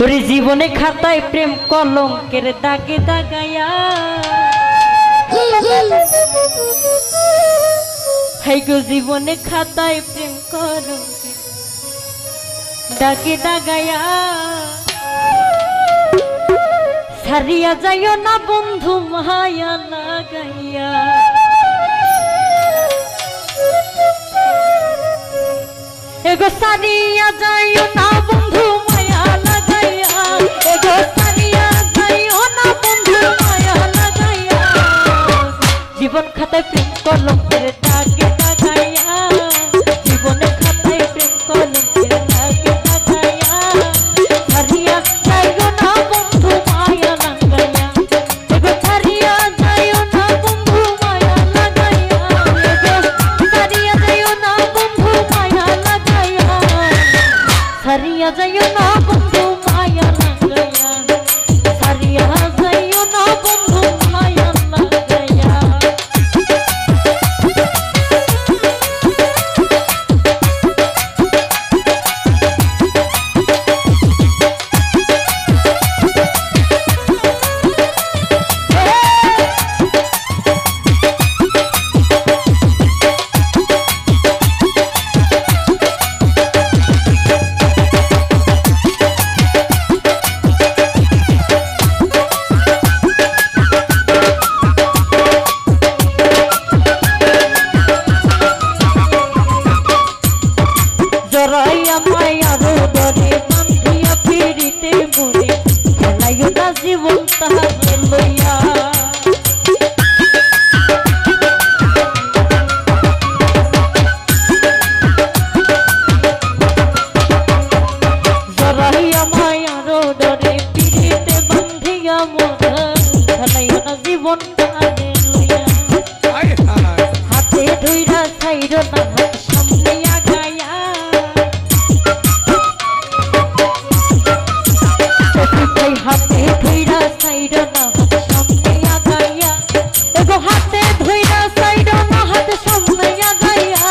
ওরে জীবনে খাতায় প্রেম কলঙ্কের দাগে দাগাইয়া হাই গো জীবনে খাতায় প্রেম কলঙ্কের দাগে দাগাইয়া ছাড়িয়া যাইও না বন্ধু মায়া লাগাইয়া এগো ছাড়িয়া যাইও না বন্ধু মায়া লাগাইয়া এগো ছাড়িয়া যাইও না বন্ধু মায়া লাগাইয়া জীবন খাতায় প্রেম কলঙ্কের দাগে দাগাইয়া জীবনে খাতায় প্রেম কলঙ্কের দাগে দাগাইয়া ছাড়িয়া যাইও না বন্ধু মায়া লাগাইয়া এগো ছাড়িয়া যাইও না বন্ধু মায়া লাগাইয়া এগো ছাড়িয়া যাইও না বন্ধু মায়া লাগাইয়া ছাড়িয়া যাইও না বন্ধু মায়া লাগাইয়া ছাড়িয়া যাইও না বন্ধু মায়া লাগাইয়া জড়াইয়া মায়ার দরে বান্ধিয়া ফিরিতে মরে খেলাইও না জীবন তাহাকে লইয়া জড়াইয়া মায়ার দরে ফিরিতে বান্ধিয়া মরে খেলাইও না জীবন তাহাকে লইয়া হাতে ধইরা ছাইর না সামনে আগাইয়া হাতে ধইরা সাইড না হাত সামনে আগাইয়া এগো হাতে ধইরা সাইড না হাত সামনে আগাইয়া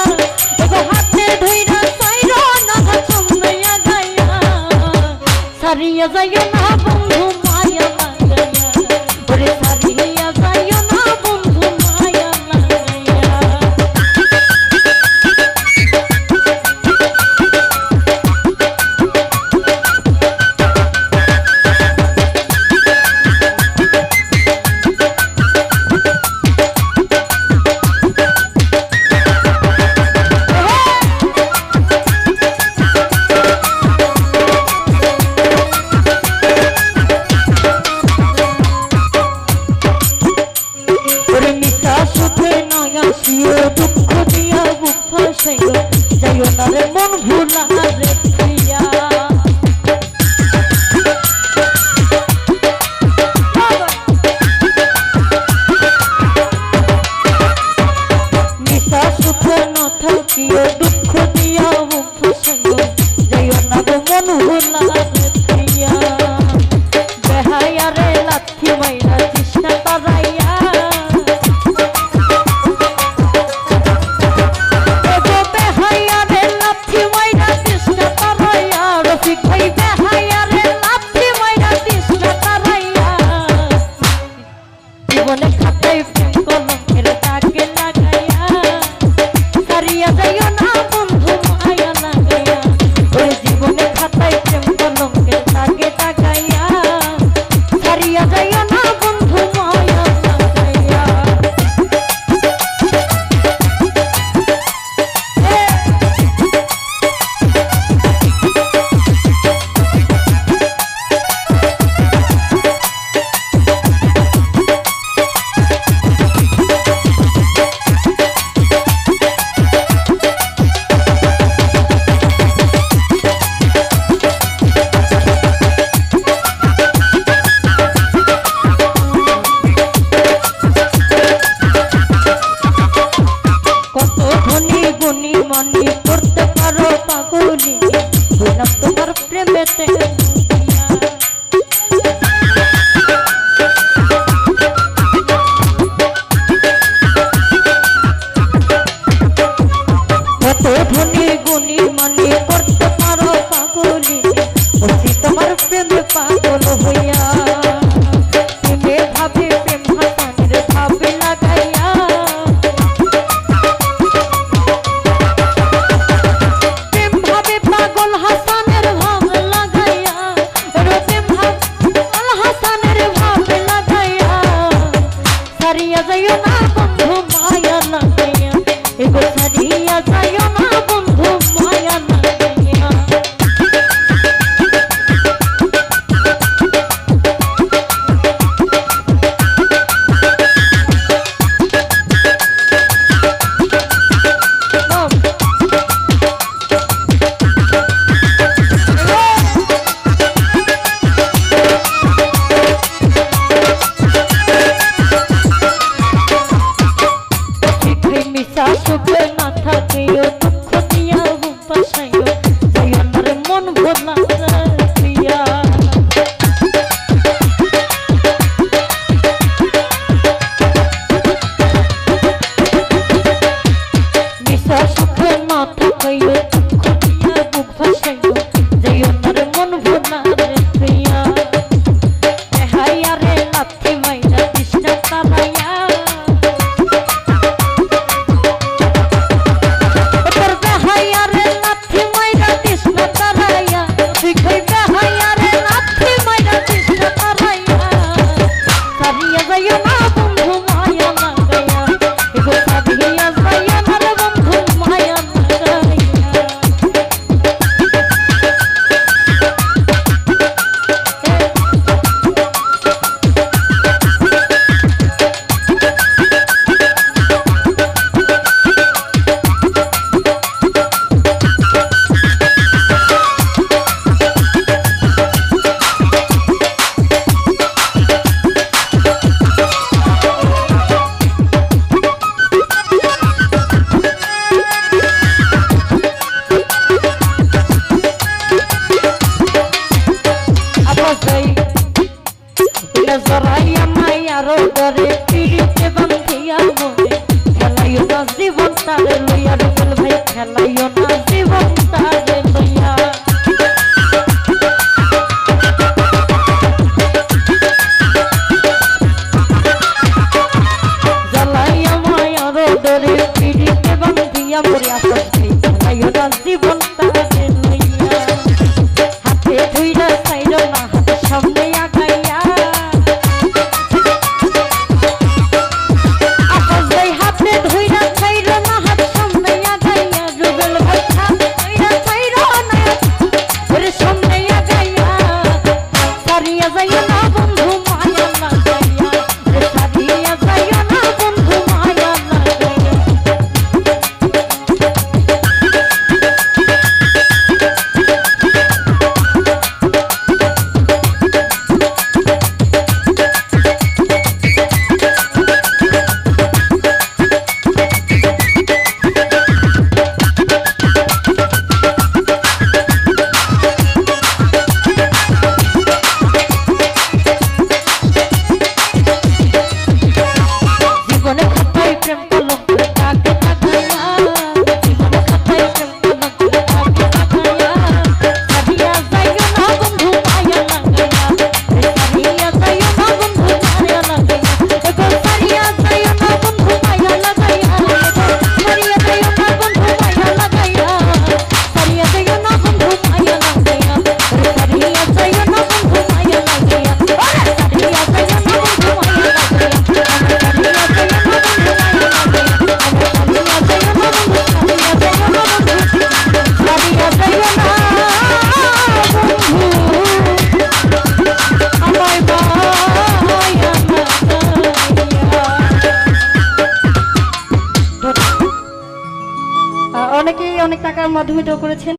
এগো হাতে ধইরা সাইড না হাত সামনে আগাইয়া ছাড়িয়া যাইও না বন্ধু মায়া লাগাইয়া ওরে ছাড়িয়া যাইও না বন্ধু মায়া লাগাইয়া দুঃখ দিয়া বুক ফাঁসাইও যাইও না রে মন ভুলা রে প্রিয়া নিশা সুখে না থাকিও দুঃখ দিয়া বুক ফাঁসাইও যাইও না রে মন ভুলা রে প্রিয়া বেহায়া রে লাথি মাইরা তৃষ্ণা তারাইয়া জীবনে খাতায় প্রেম কলঙ্কের দাগে লাগাইয়া ছাড়িয়া যাইও না বন্ধু মায়া লাগাইয়া ওই জীবনে খাতায় প্রেম কলঙ্কের দাগে লাগাইয়া ছাড়িয়া যাইও না বন্ধু মায়া লাগাইয়া মনে করতে পারো পাগলি হইলাম তোমার প্রেমেতে কত ধনী গুণী মনে করতে পারো পাগলি তোমার প্রেমে ভোলা প্রিয়া মিশা সুখে মাথা কইও খুঁটিয়া বুক ভাসাইও যেই ওনার মন ভোলা প্রিয়া দেহাইয়া রে লাথি মাইরা কৃষ্ণ তালাইয়া তোর দেহাইয়া রে লাথি মাইরা কৃষ্ণ তালাইয়া তুই কই দেহাইয়া রে লাথি মাইরা কৃষ্ণ তালাইয়া সারিয়া যাইও না বন্ধু মায়া লাগাইয়া এগো সারিয়া যাইও না রে বন্ধু মায়া লাগাইয়া জরাইয়া মায়ার ডরে পিড়িতে বান্ধিয়া মনে খেলাইও না জীবন তারে লইয়া রুবেল ভাই খেলাইও না জীবন তারে লইয়া জ্বালাইয়া মায়ার ডরে পিড়িতে বান্ধিয়া মরে আসল খেলাইও না জীবন তারে লইয়া হাতে ধুইরা চাইরো না হাতে সামনে আগাইয়া অনেকেই অনেক টাকার মাধ্যমে করেছেন।